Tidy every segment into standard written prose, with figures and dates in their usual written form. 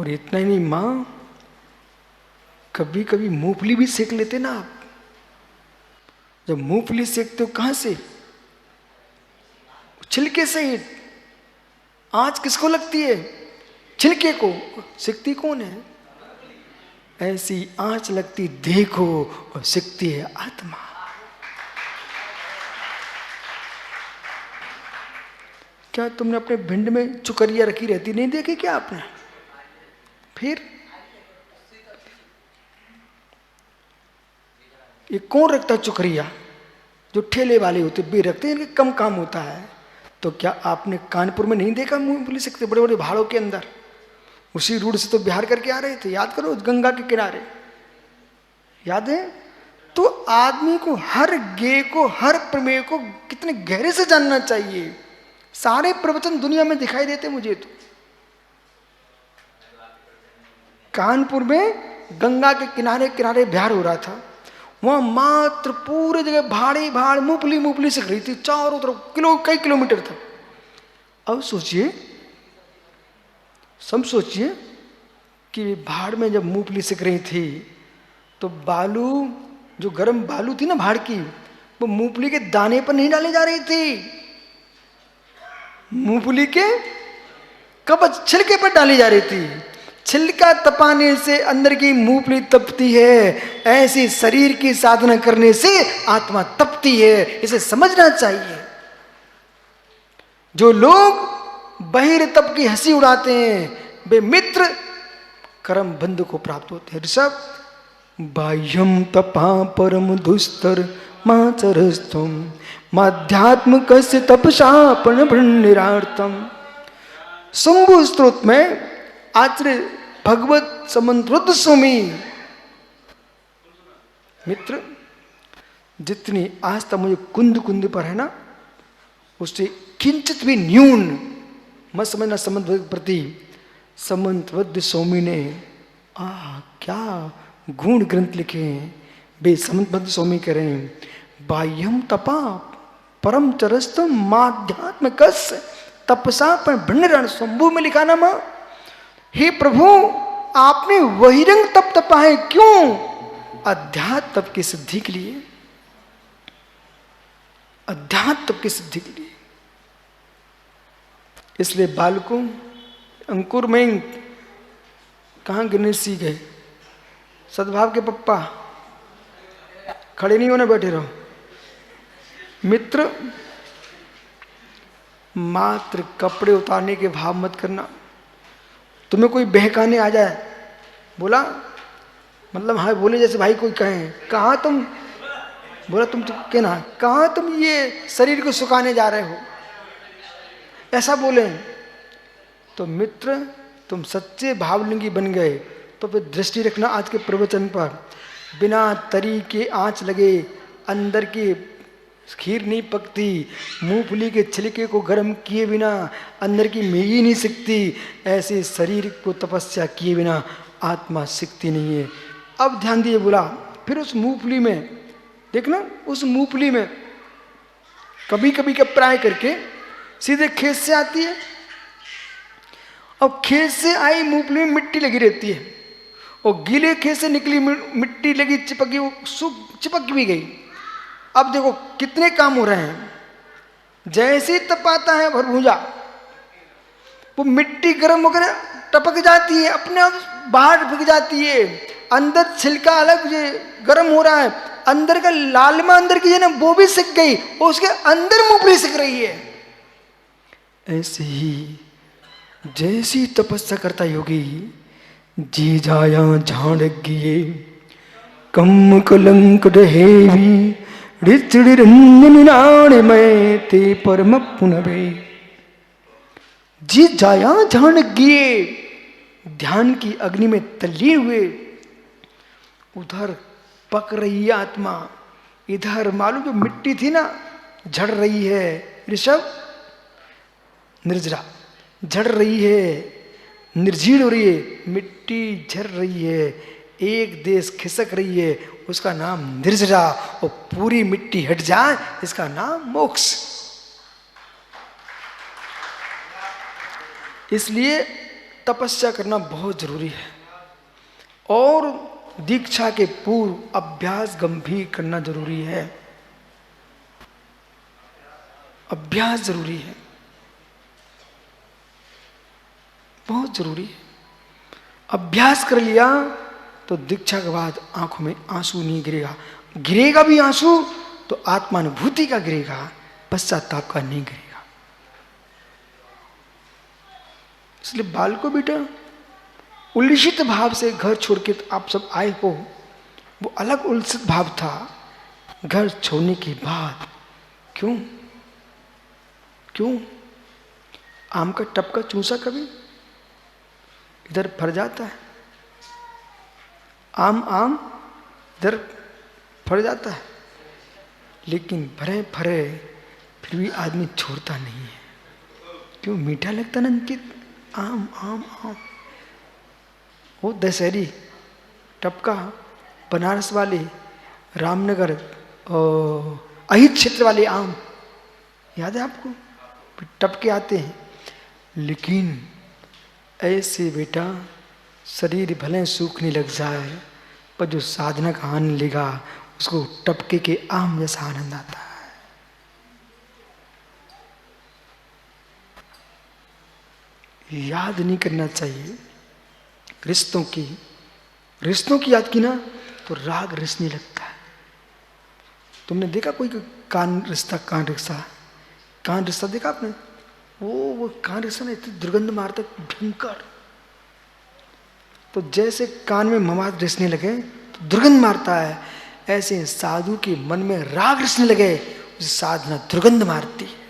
और इतना ही नहीं माँ, कभी कभी मूंगफली भी सेक लेते ना आप। जब मूंगफली सेकते हो कहां से? छिलके से ही। आंच किसको लगती है? छिलके को। सेकती कौन है? ऐसी आंच लगती देह को और सिकती है आत्मा। क्या तुमने अपने भिंड में चुकरिया रखी रहती नहीं देखी क्या आपने? फिर ये कौन रखता है चुकरिया? जो ठेले वाले होते बे रखते हैं, इनके कम काम होता है। तो क्या आपने कानपुर में नहीं देखा मूंगफली सेकते बड़े बड़े पहाड़ों के अंदर? उसी रूट से तो बिहार करके आ रहे थे, याद करो, गंगा के किनारे, याद है? तो आदमी को हर गेय को, हर प्रमेय को कितने गहरे से जानना चाहिए। सारे प्रवचन दुनिया में दिखाई देते मुझे तो। कानपुर में गंगा के किनारे किनारे बिहार हो रहा था, वहां मात्र पूरे जगह भाड़ी भाड़ मूंगफली मूंगफली सिक रही थी चारों तरफ, कई किलोमीटर तक। अब सोचिए, सब सोचिए कि भाड़ में जब मूंगफली सिक रही थी तो बालू, जो गर्म बालू थी ना भाड़ की, वो मूंगफली के दाने पर नहीं डाली जा रही थी, मूंगफली के कवच छिलके पर डाली जा रही थी। छिलका तपाने से अंदर की मूंगफली तपती है, ऐसी शरीर की साधना करने से आत्मा तपती है। इसे समझना चाहिए। जो लोग बहिर तप की हंसी उड़ाते हैं वे मित्र कर्म बंधु को प्राप्त होते हैं। ऋषभ, बाह्यम तपा परम दुस्तर माचरस्तम माध्यात्म कस्य तपसा निरार्थम। शंभु स्तोत्र में आचार्य भगवत समन्वृद्ध स्वामी, मित्र जितनी आस्था मुझे कुंद कुंद पर है ना, उससे किंचित भी न्यून मत समझना। समन्वय प्रति समन्वृद्ध स्वामी ने क्या गुण ग्रंथ लिखे हैं। वे समन्वृद्ध स्वामी करें, बाह्यम तपा परम चरस्तम माध्यात्म कस तपसा पर भंडरण। शंभु में लिखा ना मां, हे प्रभु आपने वही रंग तप तपा है, क्यों? अध्यात्म तप की सिद्धि के लिए, अध्यात्म तप की सिद्धि के लिए। इसलिए बालकों, अंकुर में कहां गिरने सी गए? सद्भाव के पप्पा खड़े नहीं होने, बैठे रहो। मित्र, मात्र कपड़े उतारने के भाव मत करना। तुम्हें कोई बहकाने आ जाए, बोला मतलब हाँ बोले, जैसे भाई कोई कहे कहाँ तुम, बोला तुम तो कहना कहाँ तुम ये शरीर को सुखाने जा रहे हो, ऐसा बोले तो मित्र तुम सच्चे भावलिंगी बन गए। तो फिर दृष्टि रखना आज के प्रवचन पर। बिना तरी के आंच लगे अंदर की खीर नहीं पकती, मूंगफली के छिलके को गर्म किए बिना अंदर की मैगी नहीं सिकती, ऐसे शरीर को तपस्या किए बिना आत्मा सिकती नहीं है। अब ध्यान दिए, बोला फिर उस मूंगफली में देखना, उस मूंगफली में कभी कभी का प्राय करके सीधे खेत से आती है। अब खेत से आई मूंगफली में मिट्टी लगी रहती है, और गीले खेत से निकली मिट्टी लगी चिपकी, वो सूख चिपक भी गई। अब देखो कितने काम हो रहे हैं। जैसे ही तपाता है भरभूजा, वो मिट्टी गर्म होकर टपक जाती है, अपने आप बाहर फेंक जाती है। अंदर छिलका अलग गर्म हो रहा है, अंदर का लालिमा अंदर की है ना, वो भी सिक गई, और उसके अंदर मूंगफली सिक रही है। ऐसे ही जैसी तपस्या करता योगी, जी जाया झाड़ गिए कम कलंक रहेवी ऋचि रंजन नाड़ में ते परम पुनवे। जी जाया झाड़ गिए, ध्यान की अग्नि में तल्लीन हुए। उधर पक रही है आत्मा, इधर मालूम जो मिट्टी थी ना झड़ रही है। ऋषभ, निर्जरा झड़ रही है, निर्जीर्ण हो रही है, मिट्टी झड़ रही है, एक देश खिसक रही है, उसका नाम निर्जरा, और पूरी मिट्टी हट जाए इसका नाम मोक्ष। इसलिए तपस्या करना बहुत जरूरी है, और दीक्षा के पूर्व अभ्यास गंभीर करना जरूरी है। अभ्यास जरूरी है, बहुत जरूरी है। अभ्यास कर लिया तो दीक्षा के बाद आंखों में आंसू नहीं गिरेगा, गिरेगा भी आंसू तो आत्मानुभूति का गिरेगा, पश्चाताप का नहीं गिरेगा। इसलिए बालको बेटा, उल्लिखित भाव से घर छोड़ के आप सब आए हो, वो अलग उल्सित भाव था। घर छोड़ने के बाद क्यों क्यों आम का टपका चूसा कभी इधर फर जाता है, आम आम इधर फर जाता है, लेकिन भरे फरे फिर भी आदमी छोड़ता नहीं है। क्यों? मीठा लगता ना अंकित, आम आम आम। वो दशहरी टपका, बनारस वाले, रामनगर अहित क्षेत्र वाले आम याद है आपको? टपके आते हैं। लेकिन ऐसे बेटा शरीर भले सूखने लग जाए, पर जो साधना का आनंद लेगा उसको टपके के आम जैसा आनंद आता है। याद नहीं करना चाहिए रिश्तों की याद की ना तो राग रिसने लगता है। तुमने देखा कोई कान रिश्ता देखा आपने? वो कान रिश्ता ना इतनी दुर्गंध मारता भयंकर, तो जैसे कान में मवाद रिसने लगे तो दुर्गंध मारता है, ऐसे साधु के मन में राग रिसने लगे, उसे साधना दुर्गंध मारती है।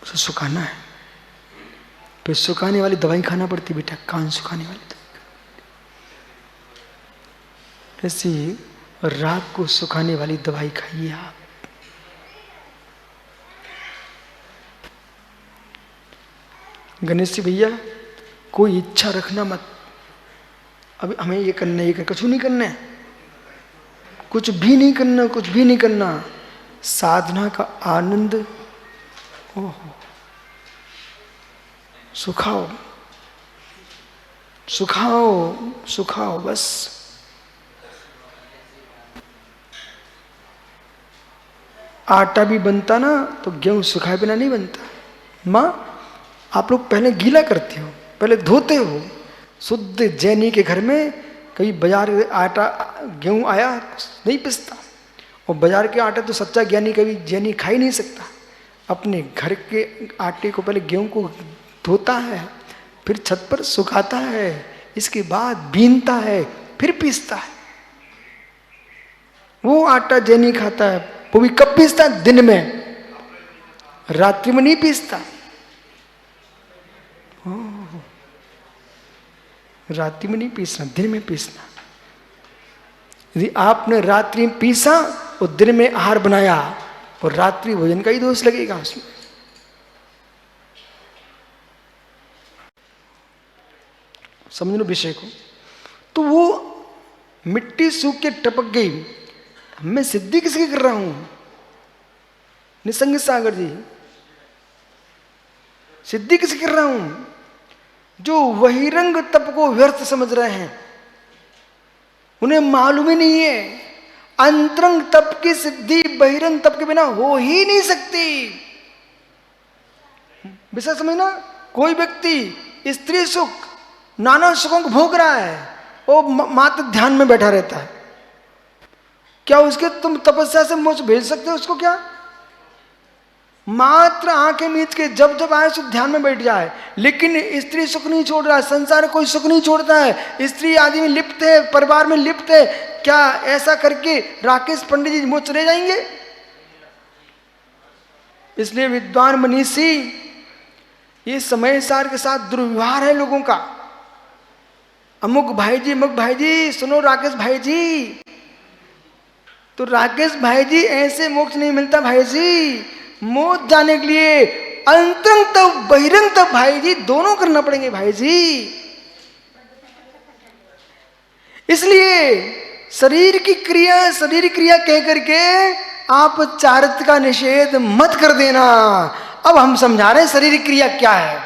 उसे सुखाना है, फिर सुखाने वाली दवाई खाना पड़ती बेटा, कान सुखाने वाली दवाई। ऐसी राग को सुखाने वाली दवाई खाइए आप। गणेश जी भैया, कोई इच्छा रखना मत, अभी हमें ये करना है, ये कुछ नहीं करना है, कुछ भी नहीं करना। साधना का आनंद ओहो सुखाओ बस। आटा भी बनता ना तो गेहूं सुखाए बिना नहीं बनता। माँ, आप लोग पहले गीला करते हो, पहले धोते हो। शुद्ध जैनी के घर में कभी बाजार आटा गेहूं आया नहीं पिसता, और बाजार के आटे तो सच्चा ज्ञानी कभी जैनी खा ही नहीं सकता। अपने घर के आटे को पहले गेहूं को धोता है, फिर छत पर सुखाता है, इसके बाद बीनता है, फिर पीसता है। वो आटा जैनी खाता है, वो भी कब पीसता है? दिन में, रात्रि में नहीं पीसता। रात्रि में नहीं पीसना, दिन में पीसना। यदि आपने रात्रि में पीसा और दिन में आहार बनाया, और रात्रि भोजन का ही दोष लगेगा उसमें। समझ लो विषय को। तो वो मिट्टी सूख के टपक गई। मैं सिद्धि किसकी कर रहा हूं? निसंग सागर जी, सिद्धि किसकी कर रहा हूं? जो बहिरंग तप को व्यर्थ समझ रहे हैं, उन्हें मालूम ही नहीं है अंतरंग तप की सिद्धि बहिरंग तप के बिना हो ही नहीं सकती। विषय समझना। कोई व्यक्ति स्त्री सुख, नाना सुखों को भोग रहा है, वो मात्र ध्यान में बैठा रहता है, क्या उसके तुम तपस्या से मोक्ष भेज सकते हो उसको? क्या मात्र आंखें मीच के जब जब आए तो ध्यान में बैठ जाए, लेकिन स्त्री सुख नहीं छोड़ रहा है, संसार कोई सुख नहीं छोड़ता है, स्त्री आदि में लिप्त है, परिवार में लिप्त है। क्या ऐसा करके राकेश पंडित जी मोक्ष चले जाएंगे? इसलिए विद्वान मनीषी, ये समय सार के साथ दुर्व्यवहार है लोगों का। अमुक भाई जी सुनो, राकेश भाई जी, तो राकेश भाई जी ऐसे मोक्ष नहीं मिलता भाई जी। मोक्ष जाने के लिए अंतरंग तप बहिरंग तप भाई जी दोनों करना पड़ेंगे भाई जी। इसलिए शरीर क्रिया कह करके आप चारित्र का निषेध मत कर देना। अब हम समझा रहे हैं शरीर क्रिया क्या है।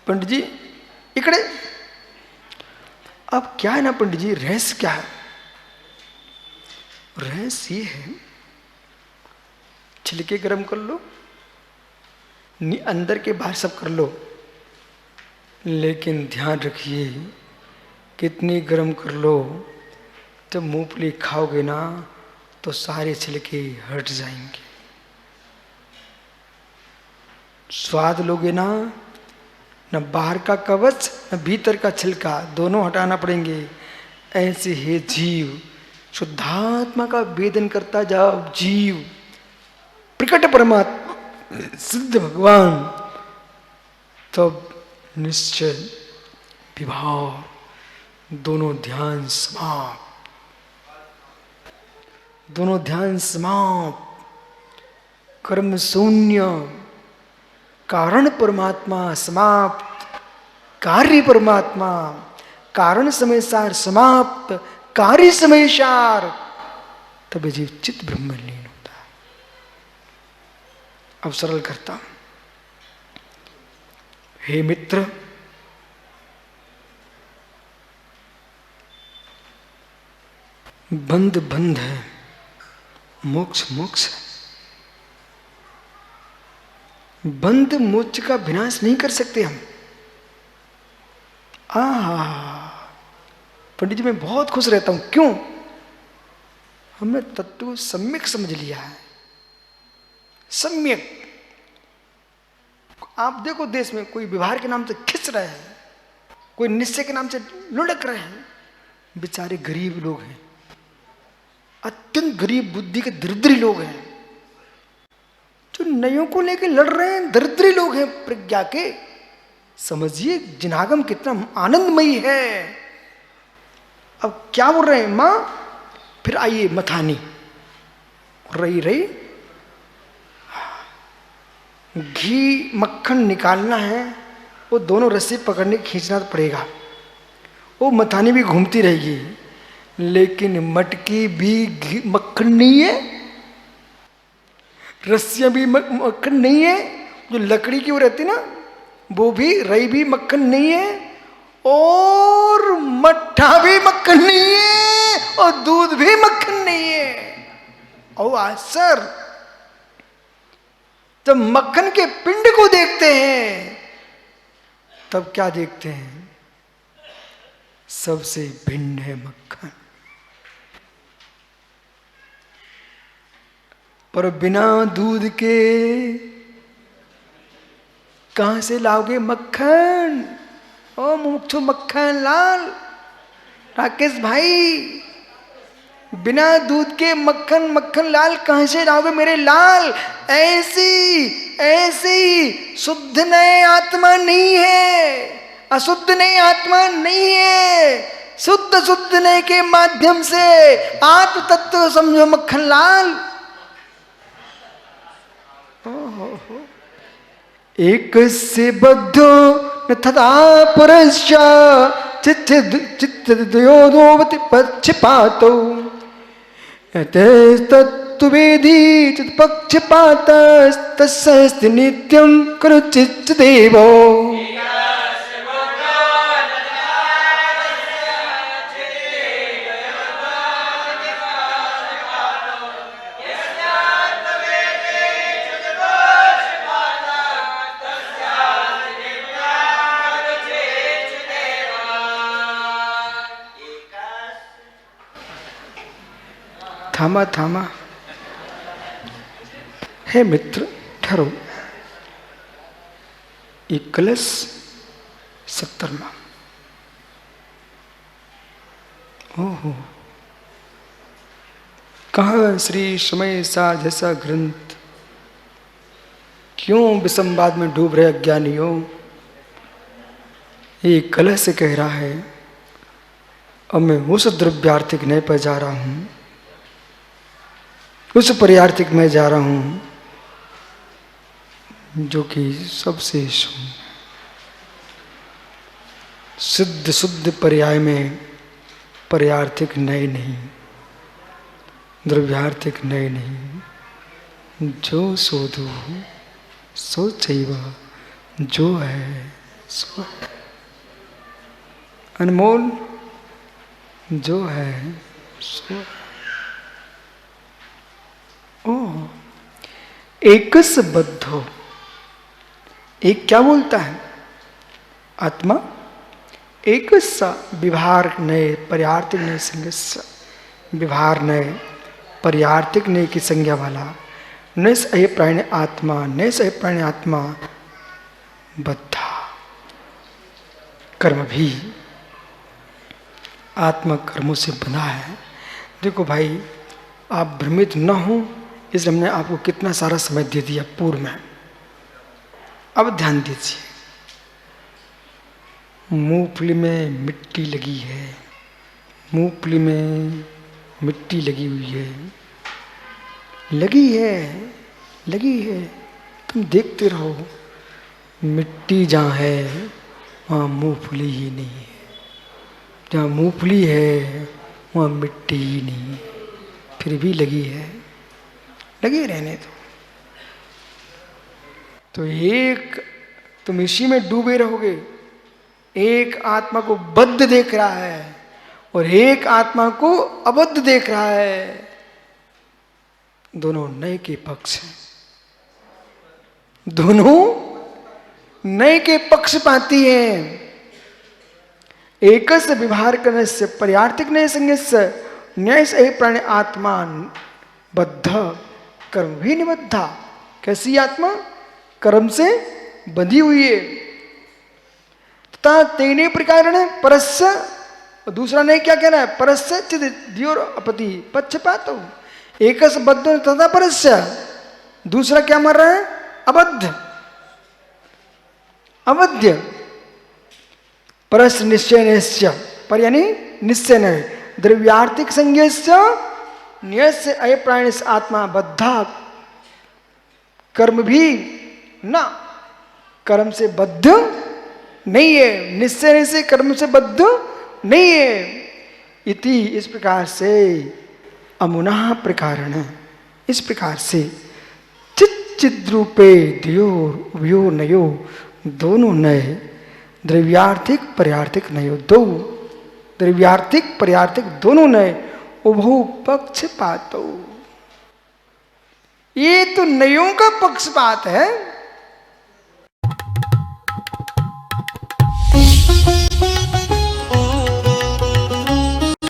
पंडित जी इकड़े, अब क्या है ना पंडित जी, रहस्य क्या है? रहस्य ये है, छिलके गर्म कर लो, अंदर के बाहर सब कर लो, लेकिन ध्यान रखिए कितनी गर्म कर लो, जब मूंगफली खाओगे ना तो सारे छिलके हट जाएंगे। स्वाद लोगे ना, न बाहर का कवच न भीतर का छिलका, दोनों हटाना पड़ेंगे। ऐसे ही जीव शुद्धात्मा का वेदन करता जाओ, जीव प्रकट परमात्मा सिद्ध भगवान, तब निश्चय विभाव, दोनों ध्यान समाप्त, दोनों ध्यान समाप्त, कर्म शून्य, कारण परमात्मा समाप्त, कार्य परमात्मा, कारण समय सार समाप्त, कार्य समय सार, तब जीव चित्त ब्रह्म में लीन होता है। अब सरल करता हूं, हे मित्र, बंध बंध है, मोक्ष मोक्ष है। बंध मोक्ष का विनाश नहीं कर सकते हम। पंडित जी मैं बहुत खुश रहता हूं, क्यों? हमने तत्व को सम्यक समझ लिया है। सम्यक। आप देखो देश में कोई व्यवहार के नाम से खिंच रहे हैं, कोई निश्चय के नाम से लुढ़क रहे हैं, बेचारे गरीब लोग हैं, अत्यंत गरीब बुद्धि के दरिद्री लोग हैं। जो नयों को लेकर लड़ रहे हैं दरिद्री लोग हैं प्रज्ञा के। समझिए जिनागम कितना आनंदमयी है। अब क्या बोल रहे हैं मां, फिर आइए मथानी, रही रही घी मक्खन निकालना है, वो दोनों रस्सी पकड़ने खींचना पड़ेगा। वो मथानी भी घूमती रहेगी, लेकिन मटकी भी घी मक्खन नहीं है, रस्सियां भी मक्खन नहीं है, जो लकड़ी की वो रहती ना वो भी, रई भी मक्खन नहीं है, और मट्ठा भी मक्खन नहीं है, और दूध भी मक्खन नहीं है। और आसर जब मक्खन के पिंड को देखते हैं तब क्या देखते हैं? सबसे भिन्न है मक्खन। पर बिना दूध के कहां से लाओगे मक्खन? ओ मुमुक्षु मक्खन लाल, राकेश भाई, बिना दूध के मक्खन, मक्खन लाल कहां से लाओगे मेरे लाल? ऐसी ऐसी शुद्ध नए आत्मा नहीं है, अशुद्ध नई आत्मा नहीं है। शुद्ध शुद्ध नए के माध्यम से आत्म तत्व समझो मक्खन लाल। एक से बद्धो न तथा परश्चा चित्त द्वयोदोवति पक्षपातो तत्त्ववेदी चित् पक्षपातस्तस्यास्ति नित्यं करुचित् देवो। थामा थामा, हे मित्र ठहरो। एक कलश 70वां। ओहो, कहाँ श्री समय सा जैसा ग्रंथ, क्यों विसंवाद में डूब रहे अज्ञानियों? ये कलश से कह रहा है, अब मैं उस द्रव्यार्थिक नए पर जा रहा हूं, उस पर्यार्थिक में जा रहा हूं जो कि सबसे शून्य, सिद्ध शुद्ध पर्याय में पर्यार्थिक नए नहीं, द्रव्यार्थिक नए नहीं, जो शोधु सो चैव, जो है सो है। अनमोल जो है सो है। ओ एकस बद्धो, एक क्या बोलता है? आत्मा एक विभार नए पर्यार्थिक नए संज्ञा, विभार नए पर्यार्थिक नए की संज्ञा वाला न सह प्राणी आत्मा, न सह प्राणी आत्मा बद्धा कर्म भी, आत्मा कर्मों से बंधा है। देखो भाई, आप भ्रमित न हो, इसलिए हमने आपको कितना सारा समय दे दिया पूर्व में। अब ध्यान दीजिए, मूंगफली में मिट्टी लगी है, मूंगफली में मिट्टी लगी हुई है, लगी है, लगी है, तुम देखते रहो। मिट्टी जहाँ है वहाँ मूंगफली ही नहीं है, जहाँ मूंगफली है वहाँ मिट्टी ही नहीं है, फिर भी लगी है, लगी रहने दो। तो एक तुम इसी में डूबे रहोगे। एक आत्मा को बद्ध देख रहा है और एक आत्मा को अबद्ध देख रहा है, दोनों नए के पक्ष हैं, दोनों नए के पक्ष पाती हैं। एकस्य विभार करने से पर्यार्थिक नए संज्ञा से न्याय से प्राणी आत्मा बद्ध कर्म भी निबद्धा। कैसी आत्मा? कर्म से बंधी हुई है। तथा तेने प्रकार परस्य, दूसरा नहीं क्या कहना है? परस्य चिद दियोर अपति पक्षपात। एकस बद्ध तथा परस्य, दूसरा क्या मर रहा है? अबद्ध, अवध्य। परस्य निश्चय निश्चय पर यानी निश्चय नहीं, द्रव्यार्थिक संज्ञस्य न्यस्य अयप्राणी से आत्मा बद्धा कर्म भी ना, कर्म से बद्ध नहीं है, निश्चय से कर्म से बद्ध नहीं है। इति इस प्रकार से अमुना प्रकारण, इस प्रकार से चिद्रूपे द्योर उभयो नयो, दोनों नए द्रव्यार्थिक पर्यार्थिक नयो, दो द्रव्यार्थिक पर्यार्थिक दोनों नए उभो पक्षपातो। ये तो नयों का पक्षपात है।